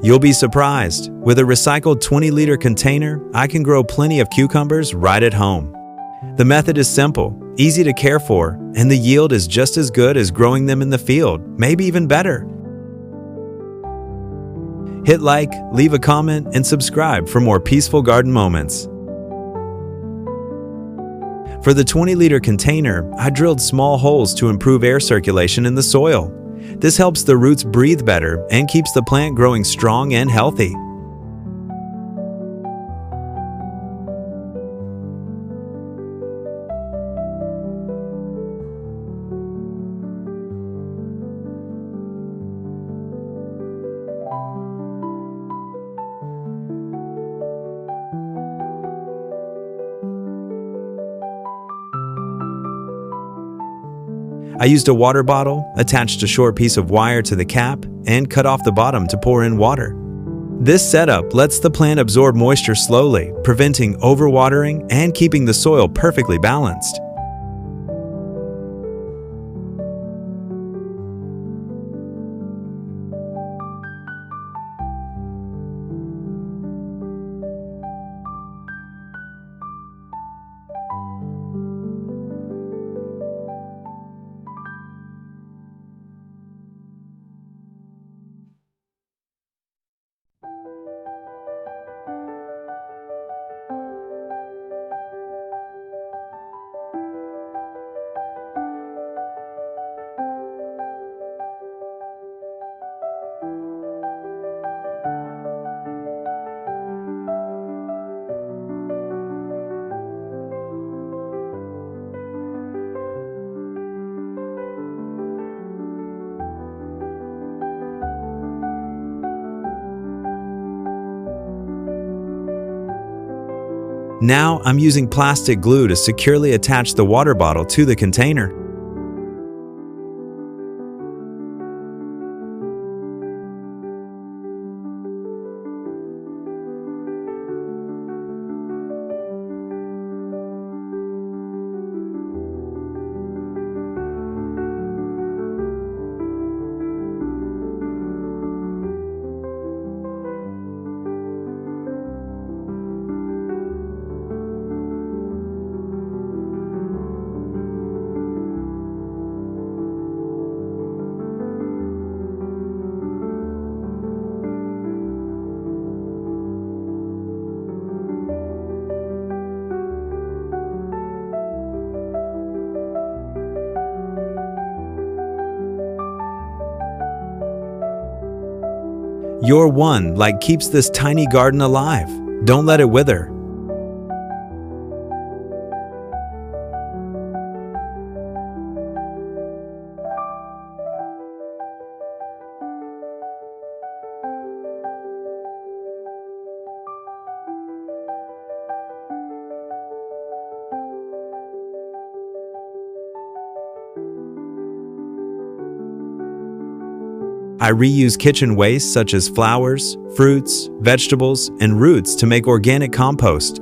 You'll be surprised. With a recycled 20-liter container, I can grow plenty of cucumbers right at home. The method is simple, easy to care for, and the yield is just as good as growing them in the field, maybe even better. Hit like, leave a comment, and subscribe for more peaceful garden moments. For the 20-liter container, I drilled small holes to improve air circulation in the soil. This helps the roots breathe better and keeps the plant growing strong and healthy. I used a water bottle, attached a short piece of wire to the cap, and cut off the bottom to pour in water. This setup lets the plant absorb moisture slowly, preventing overwatering and keeping the soil perfectly balanced. Now I'm using plastic glue to securely attach the water bottle to the container. Your one like keeps this tiny garden alive. Don't let it wither. I reuse kitchen waste such as flowers, fruits, vegetables, and roots to make organic compost.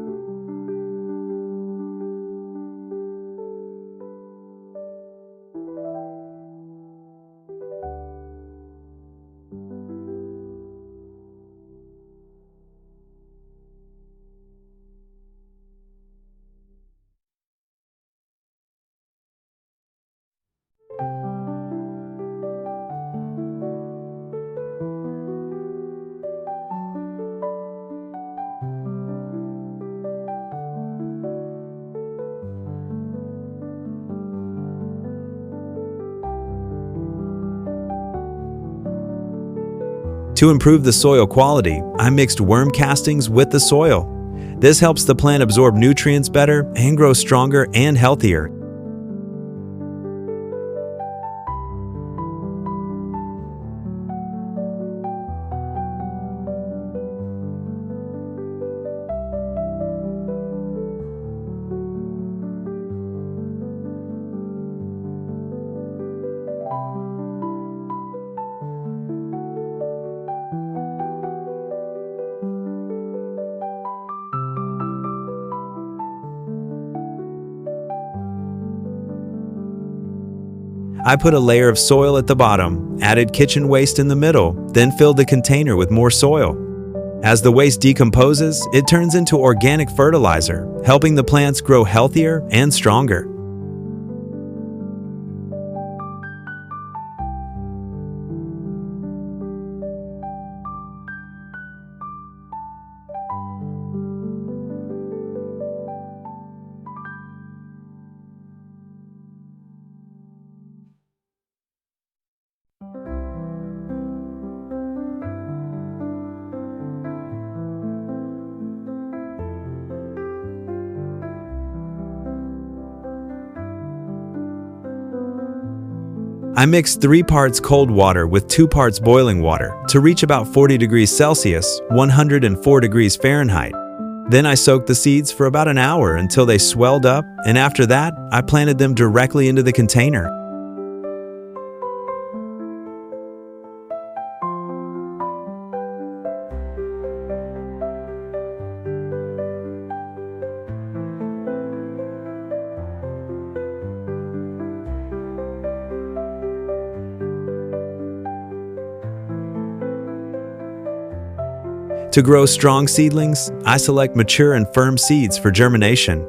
To improve the soil quality, I mixed worm castings with the soil. This helps the plant absorb nutrients better and grow stronger and healthier. I put a layer of soil at the bottom, added kitchen waste in the middle, then filled the container with more soil. As the waste decomposes, it turns into organic fertilizer, helping the plants grow healthier and stronger. I mix 3 parts cold water with 2 parts boiling water to reach about 40 degrees Celsius, 104 degrees Fahrenheit. Then I soaked the seeds for about an hour until they swelled up, and after that, I planted them directly into the container. To grow strong seedlings, I select mature and firm seeds for germination.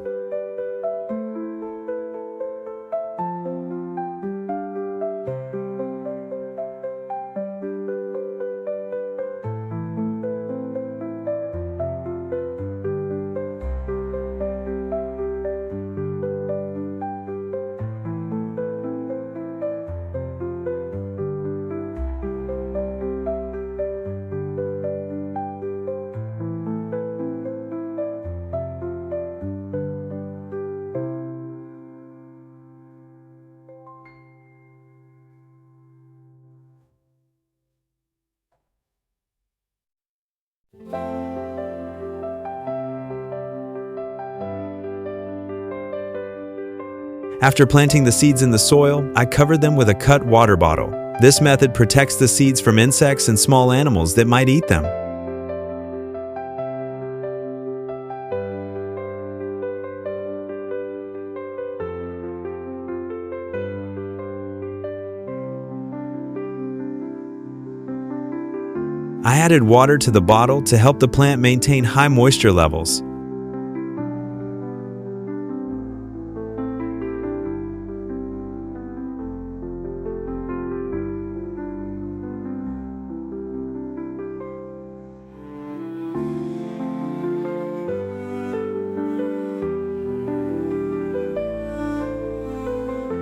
After planting the seeds in the soil, I covered them with a cut water bottle. This method protects the seeds from insects and small animals that might eat them. I added water to the bottle to help the plant maintain high moisture levels.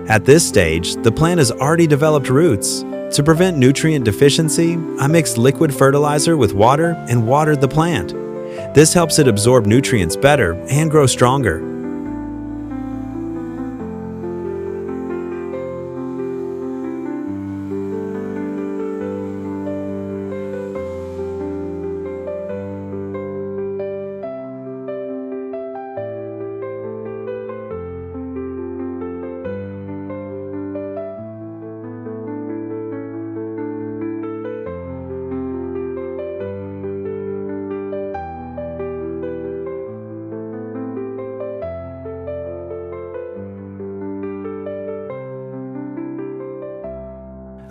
At this stage, the plant has already developed roots. To prevent nutrient deficiency, I mixed liquid fertilizer with water and watered the plant. This helps it absorb nutrients better and grow stronger.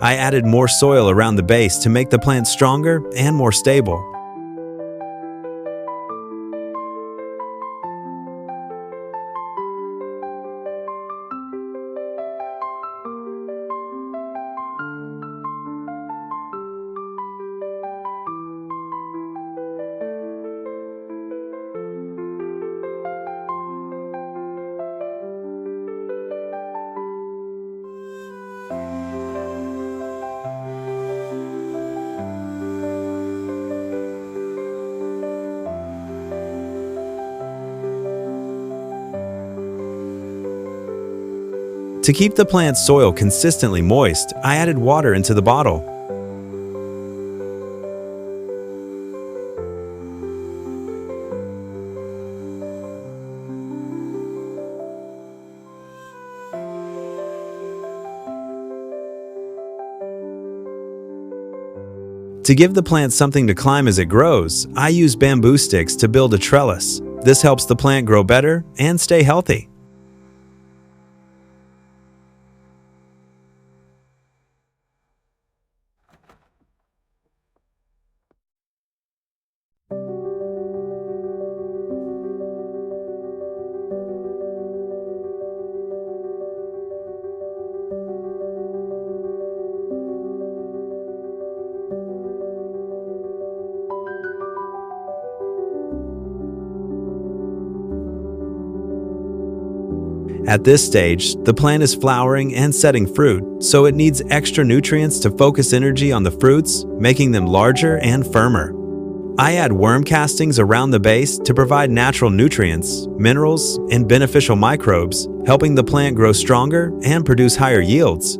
I added more soil around the base to make the plant stronger and more stable. To keep the plant's soil consistently moist, I added water into the bottle. To give the plant something to climb as it grows, I use bamboo sticks to build a trellis. This helps the plant grow better and stay healthy. At this stage, the plant is flowering and setting fruit, so it needs extra nutrients to focus energy on the fruits, making them larger and firmer. I add worm castings around the base to provide natural nutrients, minerals, and beneficial microbes, helping the plant grow stronger and produce higher yields.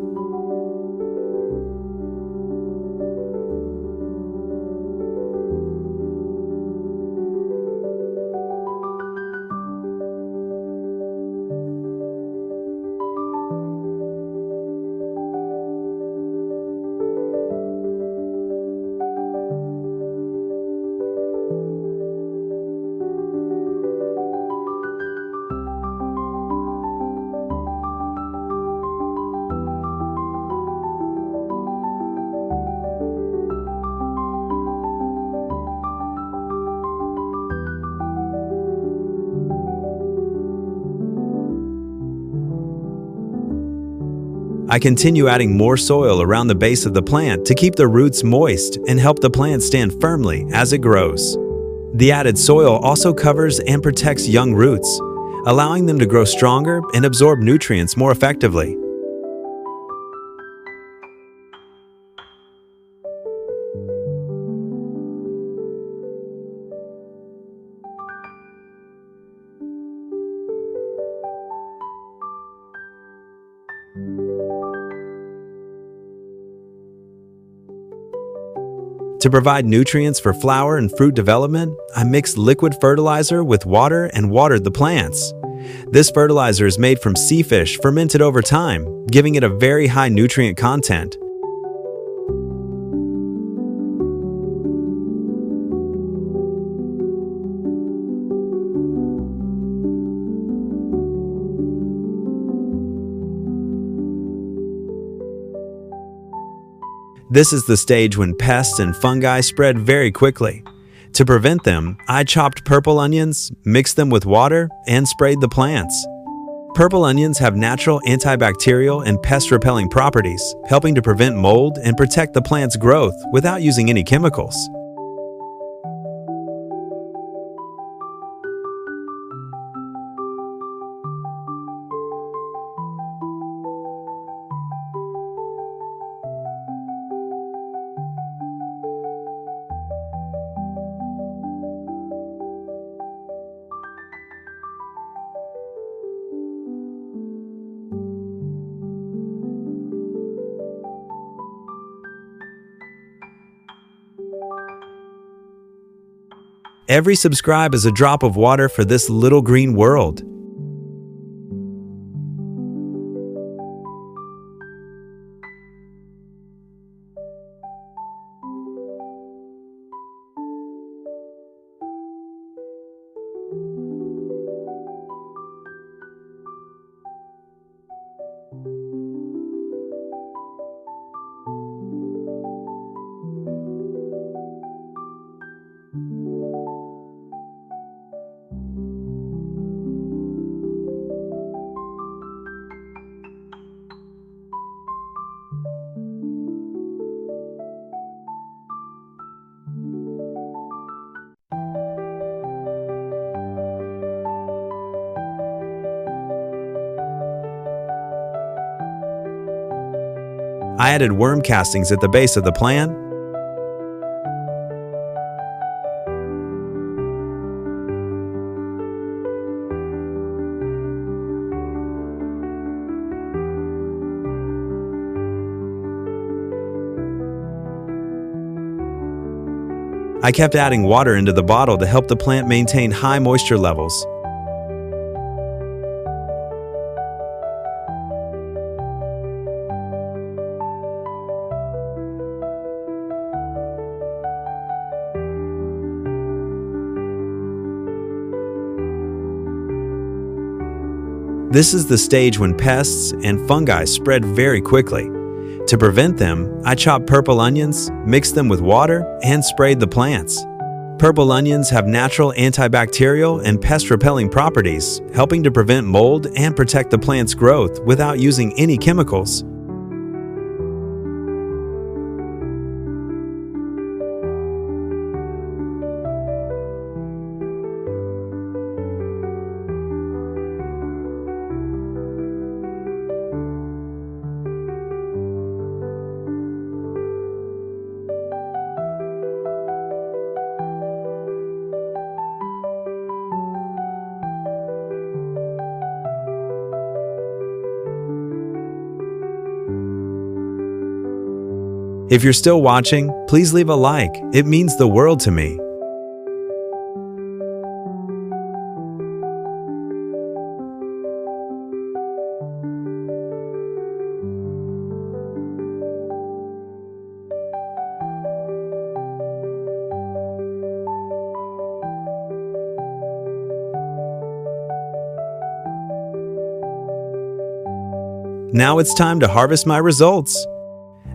I continue adding more soil around the base of the plant to keep the roots moist and help the plant stand firmly as it grows. The added soil also covers and protects young roots, allowing them to grow stronger and absorb nutrients more effectively. To provide nutrients for flower and fruit development, I mixed liquid fertilizer with water and watered the plants. This fertilizer is made from sea fish fermented over time, giving it a very high nutrient content. This is the stage when pests and fungi spread very quickly. To prevent them, I chopped purple onions, mixed them with water, and sprayed the plants. Purple onions have natural antibacterial and pest-repelling properties, helping to prevent mold and protect the plant's growth without using any chemicals. Every subscribe is a drop of water for this little green world. I added worm castings at the base of the plant. I kept adding water into the bottle to help the plant maintain high moisture levels. This is the stage when pests and fungi spread very quickly. To prevent them, I chopped purple onions, mixed them with water, and sprayed the plants. Purple onions have natural antibacterial and pest-repelling properties, helping to prevent mold and protect the plant's growth without using any chemicals. If you're still watching, please leave a like. It means the world to me. Now it's time to harvest my results.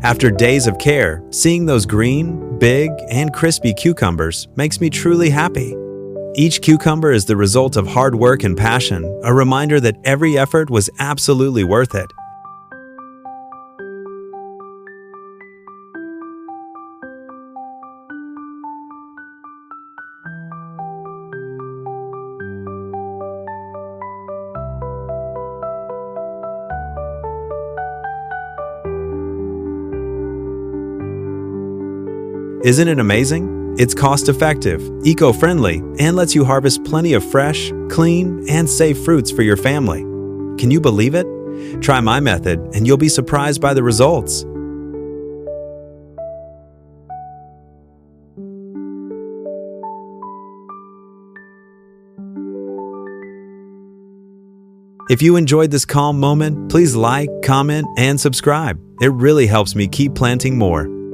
After days of care, seeing those green, big, and crispy cucumbers makes me truly happy. Each cucumber is the result of hard work and passion, a reminder that every effort was absolutely worth it. Isn't it amazing? It's cost-effective, eco-friendly, and lets you harvest plenty of fresh, clean, and safe fruits for your family. Can you believe it? Try my method, and you'll be surprised by the results. If you enjoyed this calm moment, please like, comment, and subscribe. It really helps me keep planting more.